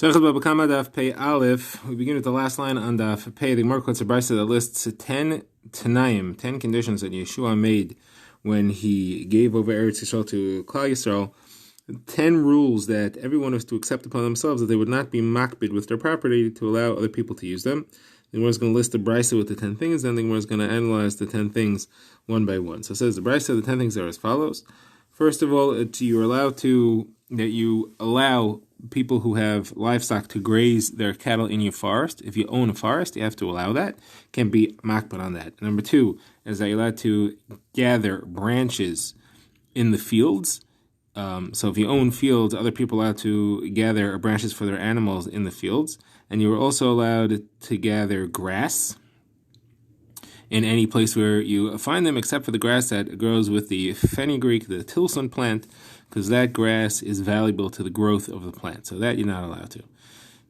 Bava Kamma daf pei aleph. We begin with the last line on daf pei. The Gemara quotes a brisa that lists 10 tanaim, 10 conditions that Yeshua made when he gave over Eretz Yisrael to Klal Yisrael. 10 rules that everyone was to accept upon themselves, that they would not be makbid with their property to allow other people to use them. The Gemara is going to list the brisa with the 10 things, then the Gemara is going to analyze the 10 things one by one. So it says the brisa, the 10 things are as follows. First of all, you allow people who have livestock to graze their cattle in your forest. If you own a forest, you have to allow that. Can't be makbid on that. Number 2 is that you're allowed to gather branches in the fields. So if you own fields, other people are allowed to gather branches for their animals in the fields. And you are also allowed to gather grass in any place where you find them, except for the grass that grows with the fenugreek, the tilson plant, because that grass is valuable to the growth of the plant. So that you're not allowed to.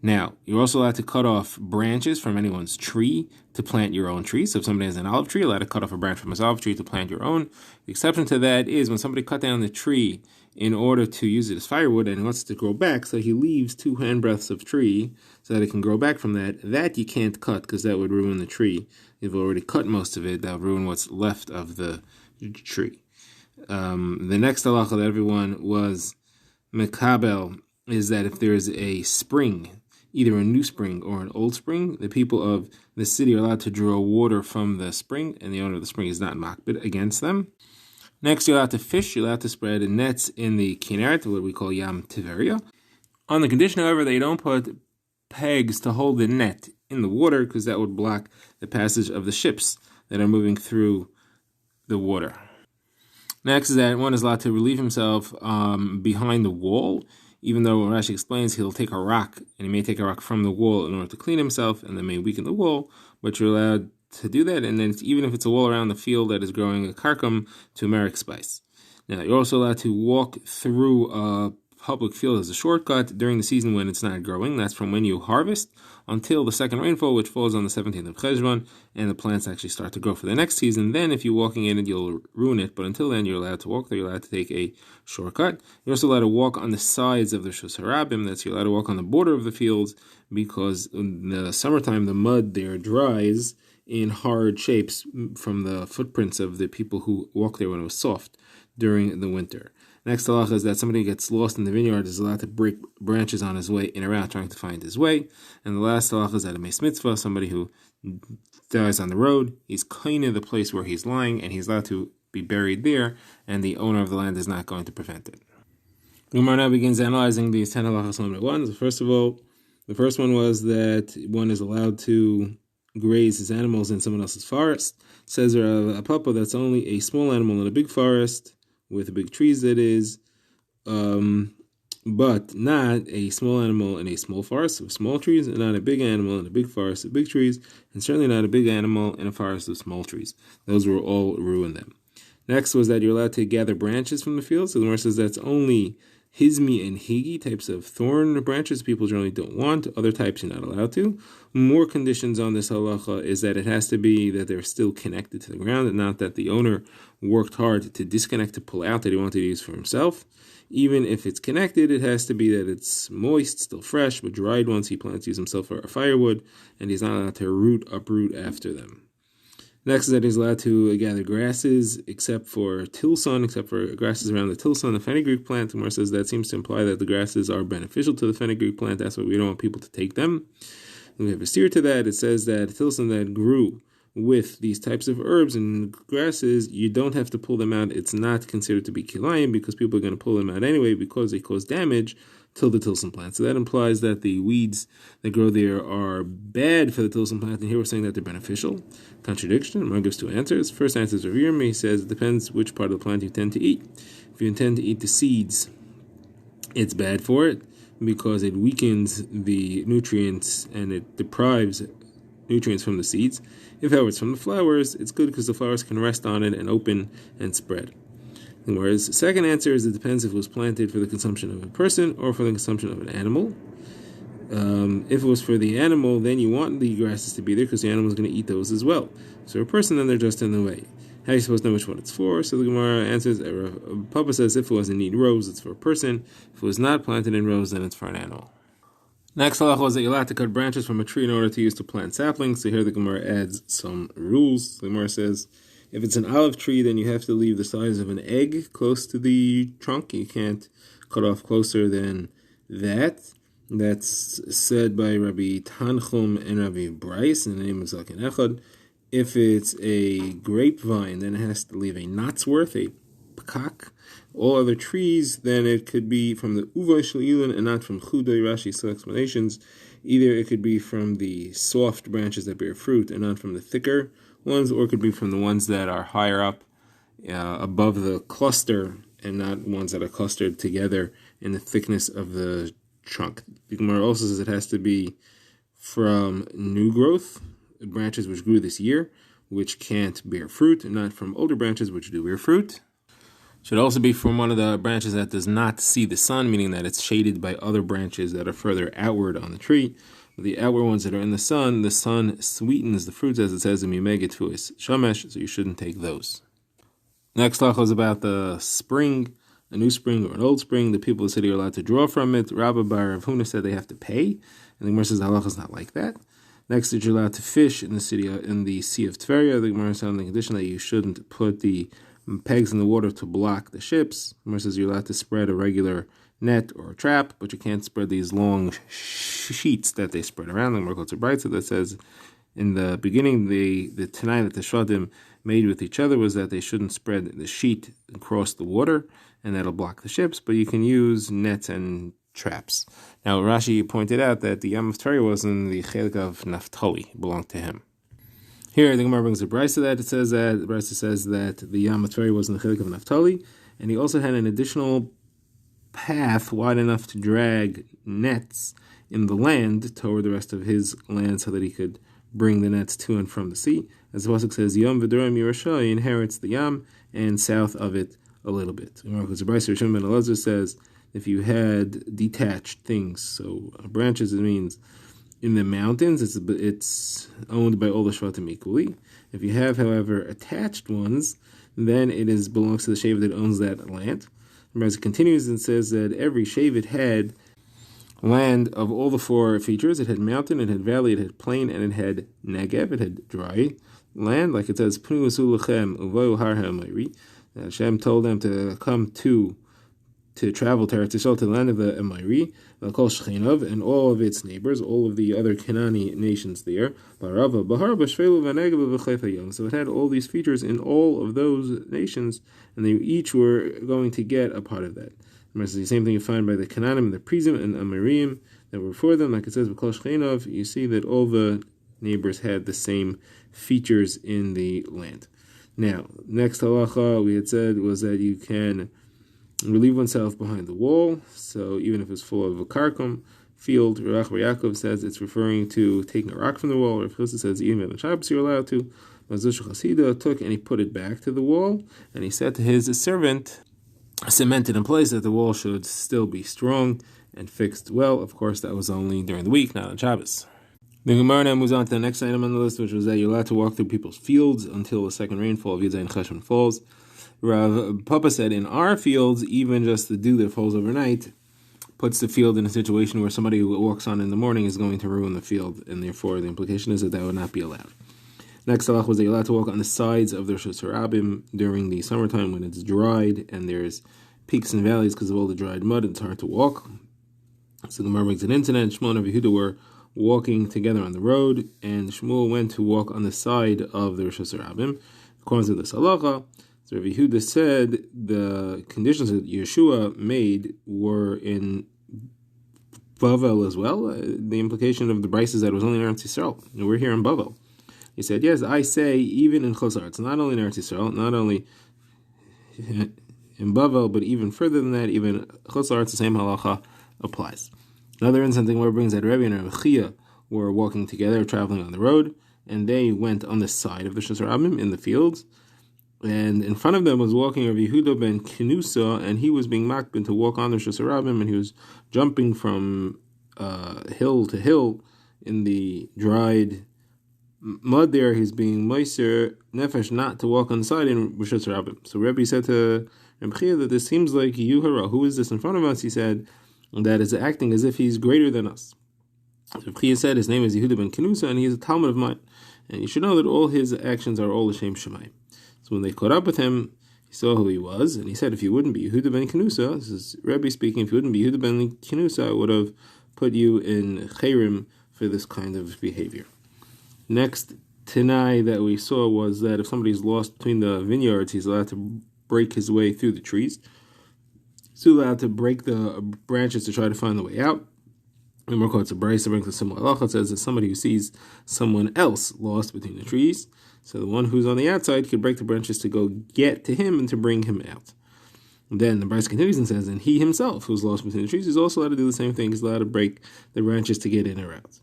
Now, you're also allowed to cut off branches from anyone's tree to plant your own tree. So if somebody has an olive tree, you're allowed to cut off a branch from his olive tree to plant your own. The exception to that is when somebody cut down the tree in order to use it as firewood and wants it to grow back, so he leaves 2 handbreadths of tree so that it can grow back from that you can't cut because that would ruin the tree. You've already cut most of it, that would ruin what's left of the tree. The next halacha that everyone was mekabel is that if there is a spring, either a new spring or an old spring, the people of the city are allowed to draw water from the spring, and the owner of the spring is not makbid against them. Next, you're allowed to fish. You're allowed to spread nets in the Kinneret, what we call Yam Tiveria, on the condition, however, that you don't put pegs to hold the net in the water, because that would block the passage of the ships that are moving through the water. Next is that one is allowed to relieve himself behind the wall, even though Rashi explains he'll take a rock, and he may take a rock from the wall in order to clean himself, and that may weaken the wall, but you're allowed to do that, and then even if it's a wall around the field that is growing a karkum to Americ spice. Now, you're also allowed to walk through a public field as a shortcut during the season when it's not growing. That's from when you harvest until the second rainfall, which falls on the 17th of Cheshvan, and the plants actually start to grow for the next season. Then if you're walking in it, you'll ruin it, but until then, you're allowed to walk there. You're allowed to take a shortcut. You're also allowed to walk on the sides of the Shus Harabim. That's you're allowed to walk on the border of the fields, because in the summertime, the mud there dries in hard shapes from the footprints of the people who walked there when it was soft during the winter. Next halacha is that somebody gets lost in the vineyard is allowed to break branches on his way in and around trying to find his way. And the last halacha is that a meis mitzvah, somebody who dies on the road, he's kind of the place where he's lying, and he's allowed to be buried there, and the owner of the land is not going to prevent it. The Gemara now begins analyzing these 10 halachas one by one. So first of all, the first one was that one is allowed to graze his animals in someone else's forest. It says a papa that's only a small animal in a big forest with big trees, that is, but not a small animal in a small forest with small trees, and not a big animal in a big forest with big trees, and certainly not a big animal in a forest with small trees. Those will all ruin them. Next was that you're allowed to gather branches from the field. So the Gemara says that's only Hizmi and Higi, types of thorn branches people generally don't want. Other types you're not allowed to. More conditions on this halacha is that it has to be that they're still connected to the ground, and not that the owner worked hard to disconnect, to pull out, that he wanted to use for himself. Even if it's connected, it has to be that it's moist, still fresh, but dried ones he plans to use himself for a firewood, and he's not allowed to uproot after them. Next is that he's allowed to gather grasses, except for tilson, except for grasses around the tilson, the fenugreek plant. The Gemara says that seems to imply that the grasses are beneficial to the fenugreek plant. That's why we don't want people to take them. And we have a steer to that. It says that tilson that grew with these types of herbs and grasses, you don't have to pull them out. It's not considered to be kilayim, because people are going to pull them out anyway because they cause damage to the tilson plant. So that implies that the weeds that grow there are bad for the tilson plant, and here we're saying that they're beneficial. Contradiction. Among gives 2 answers. First answer is Rav Yirmi. He says it depends which part of the plant you intend to eat. If you intend to eat the seeds, it's bad for it because it weakens the nutrients and it deprives nutrients from the seeds. If, however, it's from the flowers, it's good because the flowers can rest on it and open and spread. Whereas the second answer is it depends if it was planted for the consumption of a person or for the consumption of an animal. If it was for the animal, then you want the grasses to be there because the animal is going to eat those as well. So a person, then they're just in the way. How are you supposed to know which one it's for? So the Gemara answers, Papa says if it was in neat rows, it's for a person. If it was not planted in rows, then it's for an animal. Next halacha was that you're allowed to cut branches from a tree in order to use to plant saplings. So here the Gemara adds some rules. The Gemara says, if it's an olive tree, then you have to leave the size of an egg close to the trunk. You can't cut off closer than that. That's said by Rabbi Tanchum and Rabbi Bryce in the name of Zaken Echad. If it's a grapevine, then it has to leave a knot's worth, a pekak. All other trees, then it could be from the uvay shel ilin and not from chudai. Rashi saw explanations. Either it could be from the soft branches that bear fruit and not from the thicker ones, or it could be from the ones that are higher up above the cluster and not ones that are clustered together in the thickness of the trunk. The Gemara also says it has to be from new growth, branches which grew this year, which can't bear fruit, and not from older branches which do bear fruit. Should also be from one of the branches that does not see the sun, meaning that it's shaded by other branches that are further outward on the tree. The outward ones that are in the sun sweetens the fruits, as it says in Mimegetuis Shamesh, so you shouldn't take those. Next halacha is about the spring, a new spring or an old spring. The people of the city are allowed to draw from it. Rabbi Bar Rav Huna said they have to pay, and the Gemara says the halacha is not like that. Next, you're allowed to fish in the city, in the Sea of Tveria. The Gemara says on the condition that you shouldn't put the pegs in the water to block the ships. The Gemara says you're allowed to spread a regular net or a trap, but you can't spread these long sheets that they spread around. The Gemara quotes a brayta that says in the beginning the Tanai that the Shvatim made with each other was that they shouldn't spread the sheet across the water, and that'll block the ships, but you can use nets and traps. Now, Rashi pointed out that the Yam of Tari was in the Chelik of Naphtali, it belonged to him. Here, the Gemara brings a brayta that the brayta says that the Yam of Tari was in the Chelik of Naphtali, and he also had an additional path wide enough to drag nets in the land toward the rest of his land so that he could bring the nets to and from the sea. As the pasuk says, Yom v'dorim Yerusha, he inherits the Yam, and south of it a little bit. The brayta Rishon ben Elazar says, if you had detached things, so branches, it means in the mountains, it's owned by all the Shvatim equally. If you have, however, attached ones, then it belongs to the Shevet that owns that land. As it continues and says that every Shevet had land of all the four features. It had mountain, it had valley, it had plain, and it had Negev, it had dry land. Like it says, Pnu usu lechem uvayu har ha'amori. Hashem told them to come to travel to Eretz Yisrael, to the land of the Amori, Kol Shechinov, and all of its neighbors, all of the other Canaanite nations there. So it had all these features in all of those nations, and they each were going to get a part of that. It's the same thing you find by the Canaanim and the Prizim and Amorim that were before them. Like it says, Kol Shechinov, you see that all the neighbors had the same features in the land. Now, next halacha we had said was that you can relieve oneself behind the wall, so even if it's full of a karkum field, Rav Yaakov says it's referring to taking a rock from the wall. Rav Chisda says even on Shabbos you're allowed to. Mazush Chasida took and he put it back to the wall, and he said to his servant, cemented in place, that the wall should still be strong and fixed well. Of course, that was only during the week, not on Shabbos. The Gemara now moves on to the next item on the list, which was that you're allowed to walk through people's fields until the second rainfall of Yud Zayin Cheshvan falls. Rav Papa said in our fields, even just the dew that falls overnight puts the field in a situation where somebody who walks on in the morning is going to ruin the field, and therefore the implication is that would not be allowed. Next halach was that you're allowed to walk on the sides of the Rosh Hashanah during the summertime when it's dried and there's peaks and valleys because of all the dried mud. It's hard to walk. So the Gemara brings an incident. Shmuel and Yehuda were walking together on the road, and Shmuel went to walk on the side of the Rosh Hashanah. According to this halacha, so Rav Yehuda said the conditions that Yeshua made were in Bavel as well. The implication of the Bryce is that it was only in Eretz Yisrael. And we're here in Bavel. He said, yes, I say even in Chos Haaretz, not only in Eretz Yisrael, not only in Bavel, but even further than that, even Chos Haaretz, the same halacha applies. Another instance where it brings that Rebbe and Rav Chia were walking together, traveling on the road, and they went on the side of the Rosh Hashanah in the fields. And in front of them was walking Rav Yehuda ben Kenusa, and he was being makbid to walk on the Rosh Hashanah, and he was jumping from hill to hill in the dried mud there. He's being moiser nefesh not to walk on the side in Rosh Hashanah. So Rebbe said to Reb Chia that this seems like Yuhara. Who is this in front of us? He said that is acting as if he's greater than us. So Chia said his name is Yehuda ben Kenusa, and he is a Talmud of mine. And you should know that all his actions are all L'Shem Shemayim. So when they caught up with him, he saw who he was, and he said, if you wouldn't be Yehuda ben Kenusa, this is Rebbe speaking, if you wouldn't be Yehuda ben Kenusa, I would have put you in Chayrim for this kind of behavior. Next Tanai that we saw was that if somebody's lost between the vineyards, he's allowed to break his way through the trees. He's allowed to break the branches to try to find the way out. And more quotes, a Bryce brings a similar halacha. It says that somebody who sees someone else lost between the trees, so the one who's on the outside could break the branches to go get to him and to bring him out. And then the Bryce continues and says, and he himself, who's lost between the trees, is also allowed to do the same thing. He's allowed to break the branches to get in or out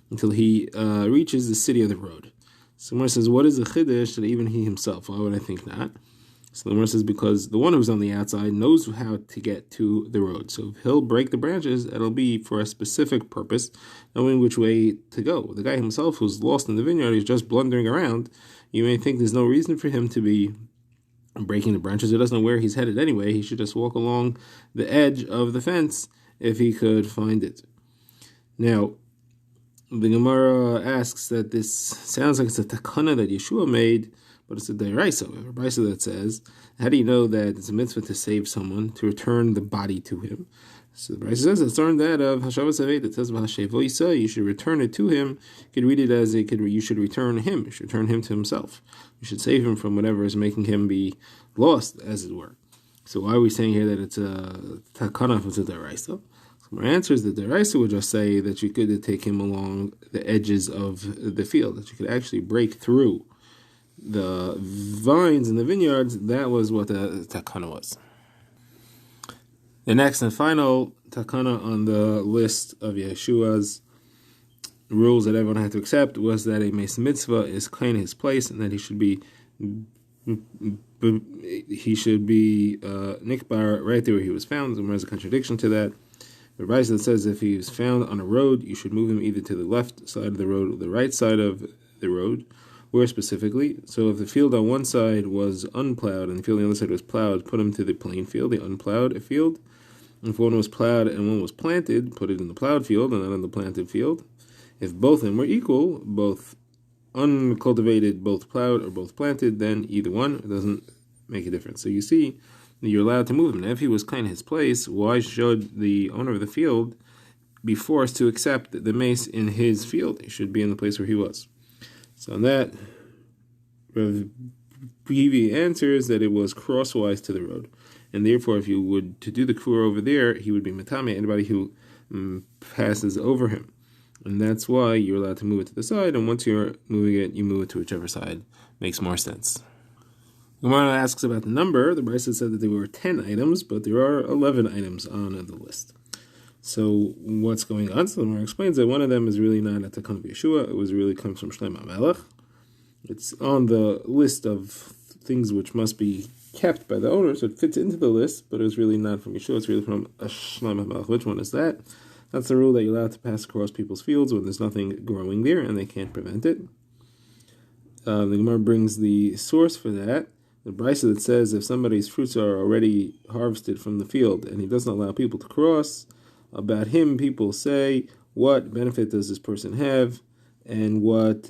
until he reaches the city of the road. So the Gemara says, what is the chiddush that even he himself? Why would I think not? So the Gemara says, because the one who's on the outside knows how to get to the road. So if he'll break the branches, it'll be for a specific purpose, knowing which way to go. The guy himself who's lost in the vineyard is just blundering around. You may think there's no reason for him to be breaking the branches. He doesn't know where he's headed anyway. He should just walk along the edge of the fence if he could find it. Now, the Gemara asks that this sounds like it's a takana that Yeshua made, but it's a deraisa. We have a brisa that says, how do you know that it's a mitzvah to save someone, to return the body to him? So the brisa says, it's learned that of Hashavas Aved, that says, V'hashevoisa, you should return it to him. You could read it as you should return him. You should return him to himself. You should save him from whatever is making him be lost, as it were. So why are we saying here that it's a takana if it's a deraisa? My answer is that the Raisa would just say that you could take him along the edges of the field, that you could actually break through the vines in the vineyards. That was what the takana was. The next and final takana on the list of Yeshua's rules that everyone had to accept was that a Meis Mitzvah is clean his place, and that he should be nikbar right there where he was found. And there's a contradiction to that. The Raisa that says if he was found on a road, you should move him either to the left side of the road or the right side of the road. Where specifically? So if the field on one side was unplowed and the field on the other side was plowed, put him to the plain field, the unplowed field. And if one was plowed and one was planted, put it in the plowed field and not in the planted field. If both of them were equal, both uncultivated, both plowed or both planted, then either one, it doesn't make a difference. So you see, you're allowed to move him. Now, if he was kind of his place, why should the owner of the field be forced to accept the mace in his field? He should be in the place where he was. So on that, Rav Bivi answers that it was crosswise to the road, and therefore, if you would to do the kfur over there, he would be matame anybody who passes over him, and that's why you're allowed to move it to the side. And once you're moving it, you move it to whichever side makes more sense. Gemara asks about the number. The Brisa said that there were 10 items, but there are 11 items on the list. So what's going on? So the Gemara explains that one of them is really not a takana of Yeshua. It was really comes from Shlomo HaMelech. It's on the list of things which must be kept by the owner, so it fits into the list, but it was really not from Yeshua. It's really from Shlomo HaMelech. Which one is that? That's the rule that you're allowed to pass across people's fields when there's nothing growing there and they can't prevent it. The Gemara brings the source for that. The brisa that says if somebody's fruits are already harvested from the field and he doesn't allow people to cross, about him people say, what benefit does this person have and what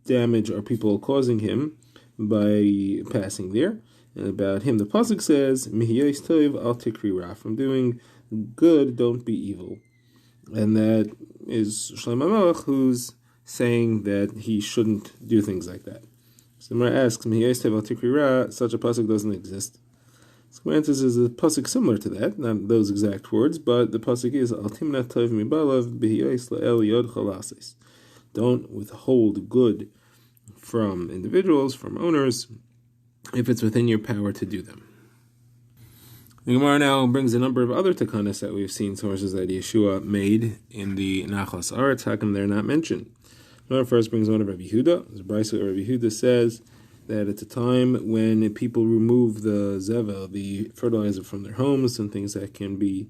damage are people causing him by passing there? And about him the pasuk says, Mihiyos tov al tikri ra, from doing good don't be evil. And that is Shlomo HaMelech who's saying that he shouldn't do things like that. So the Gemara asks, such a pasuk doesn't exist. So the answer is a pasuk similar to that, not those exact words, but the pasuk is Al timna tov mibalav b'hiyos la'el yod chalasis. Don't withhold good from individuals, from owners, if it's within your power to do them. The Gemara now brings a number of other takanas that we've seen sources that Yeshua made in the Nachlas Aretz. How come they're not mentioned? The first brings one of Rabbi Yehuda. The brisa of Rabbi Yehuda says that at a time when people remove the zeva, the fertilizer, from their homes and things that can be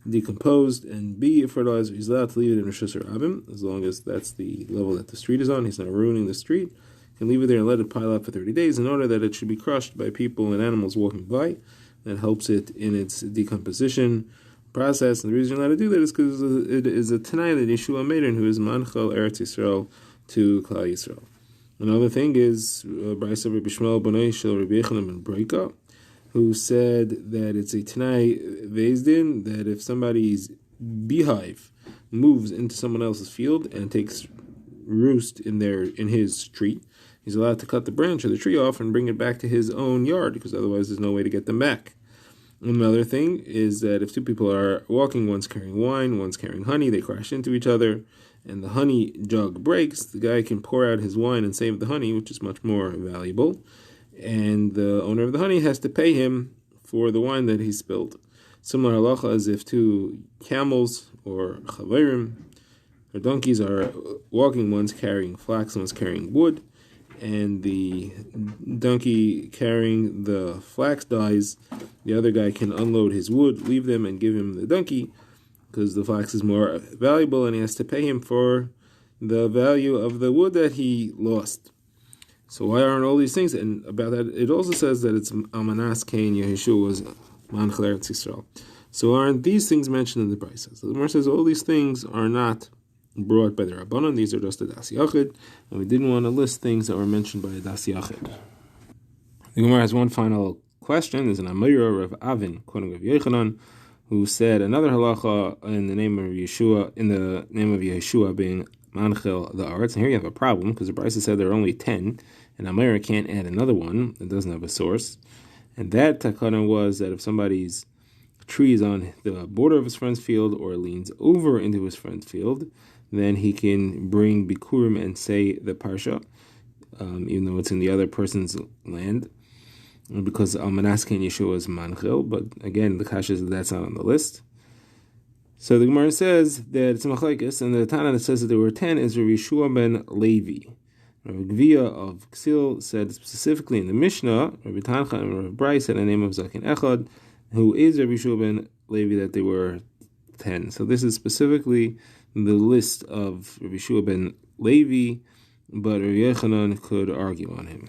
decomposed and be a fertilizer, he's allowed to leave it in Rishus Rabim, as long as that's the level that the street is on. He's not ruining the street. He can leave it there and let it pile up for 30 days in order that it should be crushed by people and animals walking by. That helps it in its decomposition process. And the reason you're allowed to do that is because it is a Tanai that Yeshua made, and who is Manchal Eretz Yisrael to Klal Yisrael. Another thing is Brisa Rabbi Shmuel Bonei Shel Rabbi Yechanan ben Breika, who said that it's a Tanai Vezdin, that if somebody's beehive moves into someone else's field and takes roost in his tree, he's allowed to cut the branch of the tree off and bring it back to his own yard, because otherwise there's no way to get them back. Another thing is that if two people are walking, one's carrying wine, one's carrying honey, they crash into each other, and the honey jug breaks, the guy can pour out his wine and save the honey, which is much more valuable, and the owner of the honey has to pay him for the wine that he spilled. Similar halacha as if two camels or chaverim or donkeys are walking, one's carrying flax, one's carrying wood, and the donkey carrying the flax dies, the other guy can unload his wood, leave them, and give him the donkey, because the flax is more valuable, and he has to pay him for the value of the wood that he lost. So why aren't all these things? And about that, it also says that it's Almanas Cain Yeshua was Manchal Eretz Yisrael. So aren't these things mentioned in the Brisa? So the Gemara says all these things are not brought by the Rabbanon, these are just a Das Yachid, and we didn't want to list things that were mentioned by a Das Yachid. The Gemara has one final question. There's an Amira of Avin, quoting of Yechanan, who said another halacha in the name of Yeshua being Manchel the Aretz. And here you have a problem, because the Brisa said there are only 10, and Amira can't add another one that doesn't have a source. And that takana was that if somebody's tree is on the border of his friend's field or leans over into his friend's field, then he can bring Bikurim and say the Parsha, even though it's in the other person's land, because Almanas Cain Yeshua is Manchil, but again, the Kasha is that's not on the list. So the Gemara says that it's a Machlekes, and the Tana that says that there were 10 is Rabbi Yeshua ben Levi. Rabbi Gvia of Ksil said specifically in the Mishnah, Rabbi Tancha and Rabbi Bryce said the name of Zakin Echad, who is Rabbi Yeshua ben Levi, that there were 10. So this is specifically the list of Rabbi Yeshua ben Levi, but Rabbi Yechanan could argue on him.